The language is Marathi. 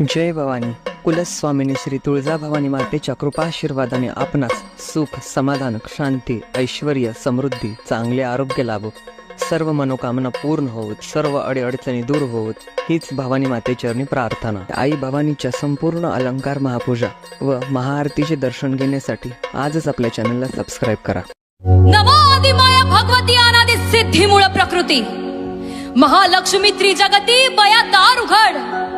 जय भवानी. कुलस्वामिनी श्री तुळजाभवानी मातेच्या कृपाशीर्वादाने आपणास सुख, समाधान, शांती, ऐश्वर्य, समृद्धी, चांगले आरोग्य लाभो, सर्व मनोकामना पूर्ण होत, सर्व अडीअडचणी दूर होत, हीच भवानी मातेचरणी प्रार्थना. आई भवानीच्या संपूर्ण अलंकार महापूजा व महाआरतीचे दर्शन घेण्यासाठी आजच आपल्या चॅनलला सबस्क्राईब करा. नमो आदिमाया भगवती अनादि सिद्धी मूळ प्रकृती महालक्ष्मी त्रिजगती बया दार उघड.